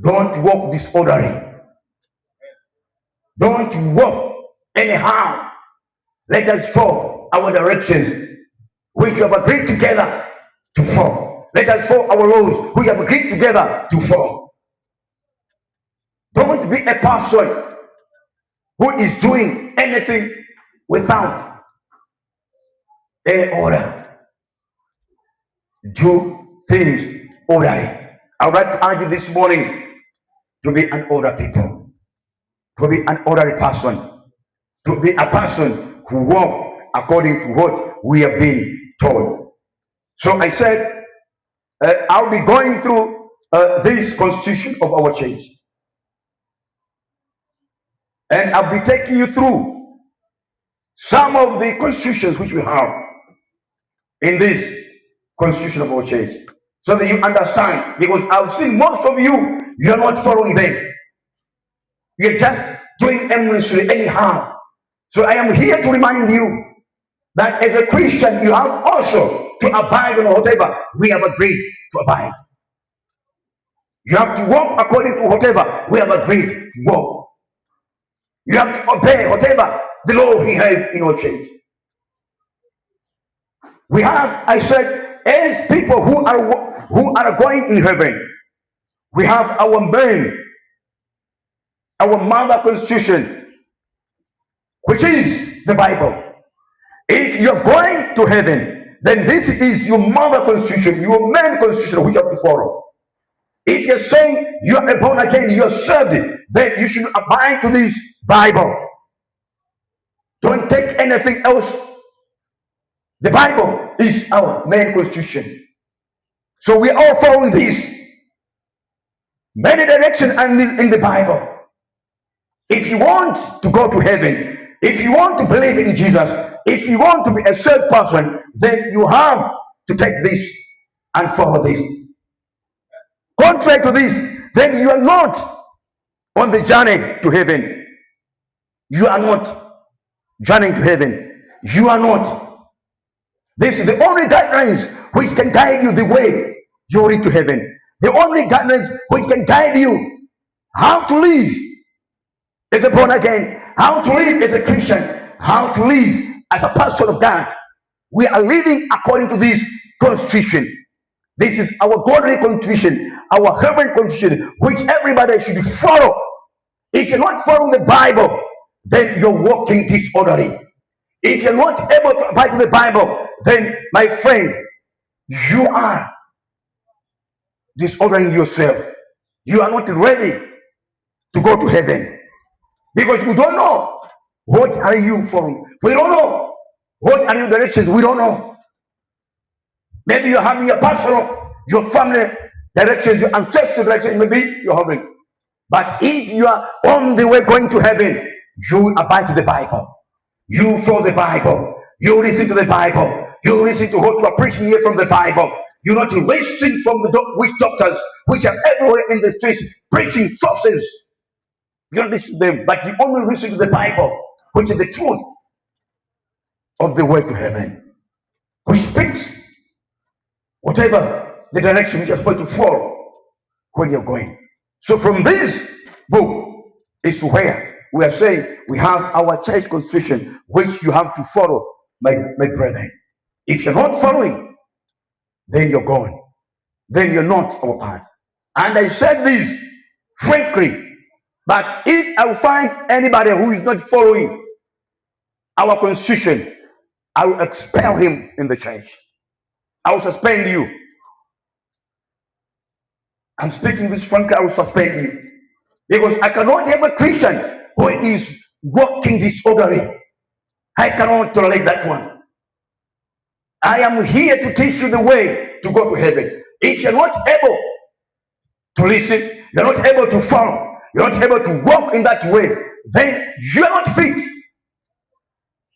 Don't walk disorderly. Don't walk anyhow. Let us follow our directions, which we have agreed together to follow. Let us follow our laws, which we have agreed together to follow. Don't be a person who is doing anything without any order. Do things orderly. I would like to urge you this morning to be an order people, to be an orderly person, to be a person who walks according to what we have been told. So I said, I'll be going through this constitution of our church. And I'll be taking you through some of the constitutions which we have in this constitution of our church, so that you understand. Because I've seen most of you, you're not following them. You're just doing aimlessly anyhow. So I am here to remind you that as a Christian, you have also to abide on whatever we have agreed to abide. You have to walk according to whatever we have agreed to walk. You have to obey whatever the law we have in our church. We have, I said, as people who are going in heaven, we have our main, our mother constitution, which is the Bible. If you're going to heaven, then this is your mother constitution, your main constitution, which you have to follow. If you're saying you are born again, you're saved, then you should abide to this Bible. Don't take anything else. The Bible is our main constitution. So we are all following this. Many directions are in the Bible. If you want to go to heaven, if you want to believe in Jesus, if you want to be a saved person, then you have to take this and follow this. Contrary to this, then you are not on the journey to heaven. You are not journeying to heaven. You are not. This is the only guidelines which can guide you the way you reach to heaven. The only guidelines which can guide you how to live as a born again, how to live as a Christian, how to live as a person of God. We are living according to this constitution. This is our godly constitution, our heavenly constitution, which everybody should follow. If you're not following the Bible, then you're walking disorderly. If you're not able to abide to the Bible, then, my friend, you are disordering yourself. You are not ready to go to heaven, because you don't know what are you following. We don't know what are your directions. We don't know. Maybe you're having your personal, your family directions, your ancestral directions. Maybe you're having. But if you are on the way going to heaven, you abide to the Bible. You follow the Bible. You listen to the Bible. You listen to what you are preaching here from the Bible. You not listen from the witch doctors, which are everywhere in the streets preaching falsehoods. You don't listen to them, but you only listen to the Bible, which is the truth of the way to heaven, which speaks whatever the direction which you're supposed to follow when you're going. So from this book is to where we are saying we have our church constitution, which you have to follow, my brethren. If you're not following, then you're gone. Then you're not our part. And I said this frankly, but if I find anybody who is not following our constitution, I will expel him in the church. I will suspend you. I'm speaking this frankly, I will suspend you. Because I cannot have a Christian who is walking disorderly. I cannot tolerate that one. I am here to teach you the way to go to heaven. If you're not able to listen, you're not able to follow, you're not able to walk in that way, then you are not fit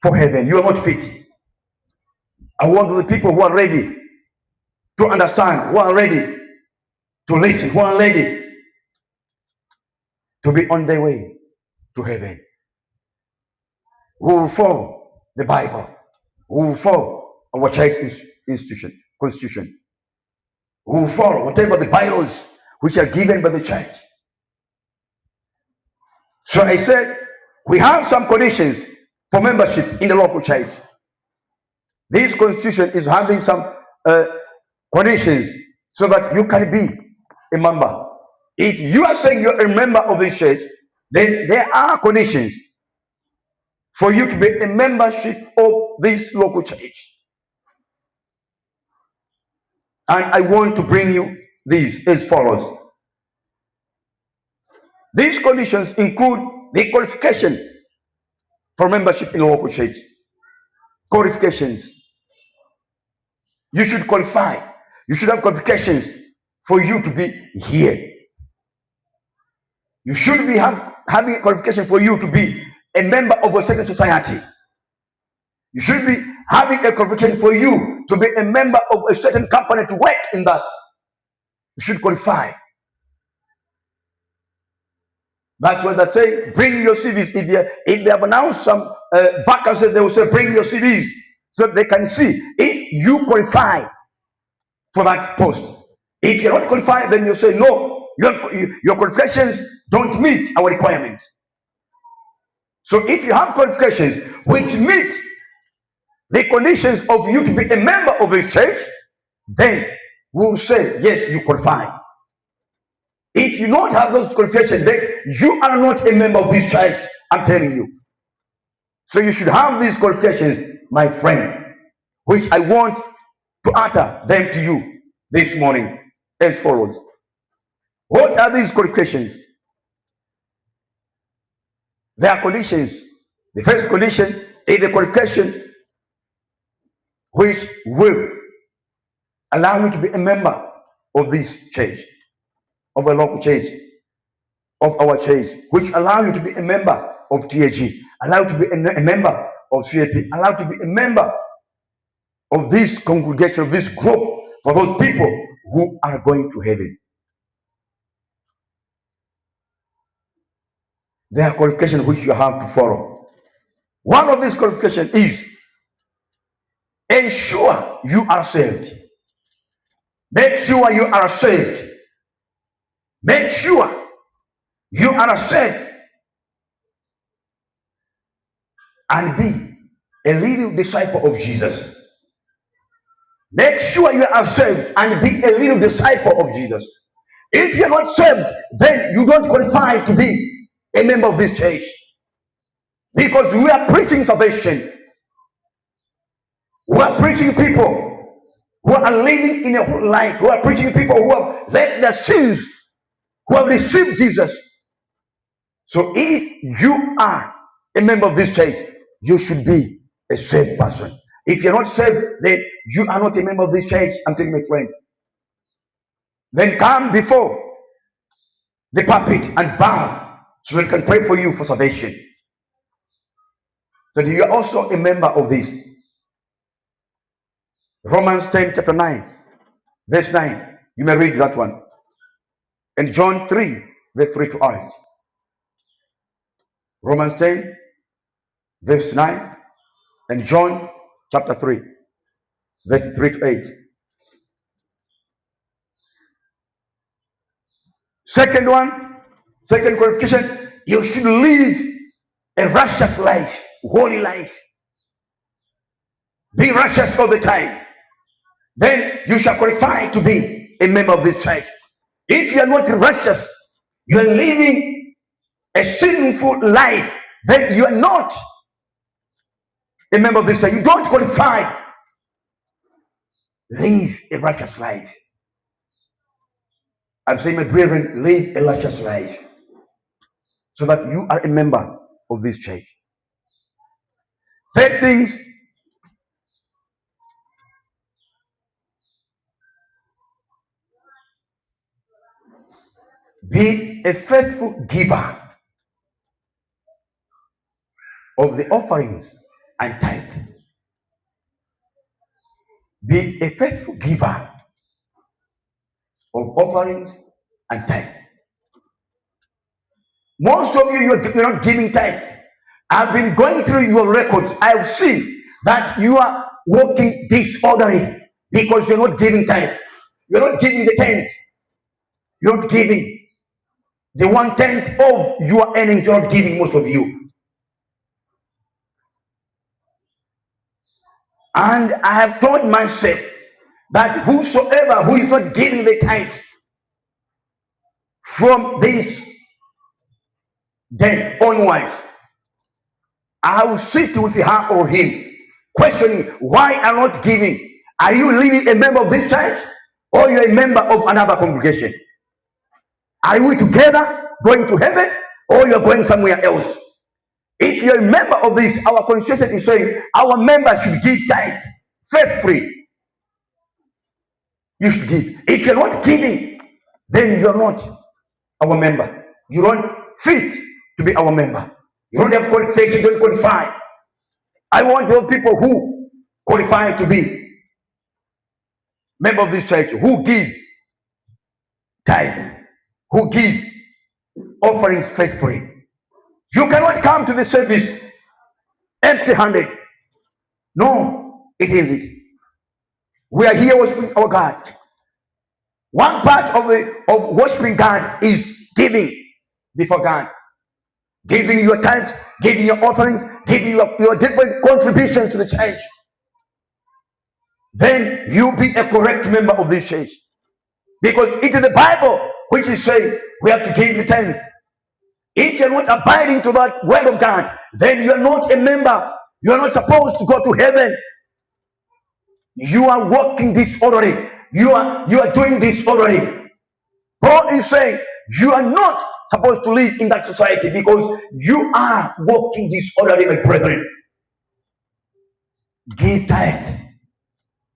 for heaven. You are not fit. I want the people who are ready to understand, who are ready to listen, who are ready to be on their way to heaven, who will follow the Bible, who will follow our church institution, constitution, who will follow whatever the bylaws which are given by the church. So I said, we have some conditions for membership in the local church. This constitution is having some conditions so that you can be a member. If you are saying you're a member of this church, then there are conditions for you to be a membership of this local church. And I want to bring you these as follows. These conditions include the qualification for membership in a local church. Qualifications. You should qualify. You should have qualifications for you to be here. You should be having a qualification for you to be a member of a secret society. You should be having a qualification for you to be a member of a certain company to work in that. You should qualify. That's what they say. Bring your CVs. If they have announced some vacancies, they will say bring your CVs so they can see if you qualify for that post. If you're not qualified, then you say no. Your qualifications don't meet our requirements. So if you have qualifications which meet the conditions of you to be a member of this church, then we will say yes, you qualify. If you don't have those qualifications, then you are not a member of this church, I'm telling you. So you should have these qualifications, my friend, which I want to utter them to you this morning as follows. What are these qualifications? There are conditions. The first condition is the qualification which will allow you to be a member of this church, of a local church, of our church, which allow you to be a member of TAG, allow you to be a member of CAP, allow you to be a member of this congregation, of this group, for those people who are going to heaven. There are qualifications which you have to follow. One of these qualifications is ensure you are saved. Make sure you are saved. Make sure you are saved and be a little disciple of Jesus. Make sure you are saved and be a little disciple of Jesus. If you're not saved, then you don't qualify to be a member of this church. Because we are preaching salvation. We are preaching people who are living in a whole life. We are preaching people who have left their sins, who have received Jesus. So if you are a member of this church, you should be a saved person. If you're not saved, then you are not a member of this church. I'm telling my friend. Then come before the pulpit and bow so we can pray for you for salvation. So you are also a member of this. Romans 10 chapter 9, verse 9. You may read that one. And John 3, verse 3 to 8. Romans 10, verse 9. And John chapter 3, verse 3 to 8. Second qualification, you should live a righteous life, holy life. Be righteous all the time. Then you shall qualify to be a member of this church. If you are not righteous, you are living a sinful life, then you are not a member of this church. You don't qualify. Live a righteous life. I'm saying, my brethren, live a righteous life so that you are a member of this church. Third things, be a faithful giver of the offerings and tithe. Be a faithful giver of offerings and tithe. Most of you, you're not giving tithe. I've been going through your records. I've seen that you are walking disorderly because you're not giving tithe. You're not giving the tenth. You're not giving. The 1/10 of your earnings you're not giving, most of you. And I have told myself that whosoever who is not giving the tithe from this day onwards, I will sit with her or him, questioning why are not giving. Are you really a member of this church, or you're a member of another congregation? Are we together going to heaven, or you're going somewhere else? If you're a member of this, our constitution is saying our members should give tithe, faith-free. You should give. If you're not giving, then you're not our member. You don't fit to be our member. You don't have qualification, you don't qualify. I want those people who qualify to be member of this church, who give tithe, who give offerings faithfully. You cannot come to the service empty-handed. No, it isn't. We are here worshiping our God. One part of worshiping God is giving before God. Giving your tithes, giving your offerings, giving your different contributions to the church. Then you be a correct member of this church. Because it is the Bible which is saying we have to give the tenth. If you're not abiding to that word of God, then you're not a member. You're not supposed to go to heaven. You are walking disorderly. You are doing disorderly. Paul is saying you are not supposed to live in that society because you are walking disorderly, my brethren. Give tithe.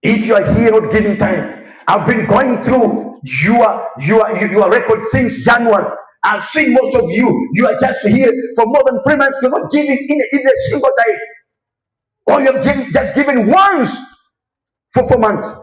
If you are here not giving tithe, I've been going through your record since January. I've seen most of you. You are just here for more than 3 months. You're not giving in a single tithe. Or you have just given once for 4 months.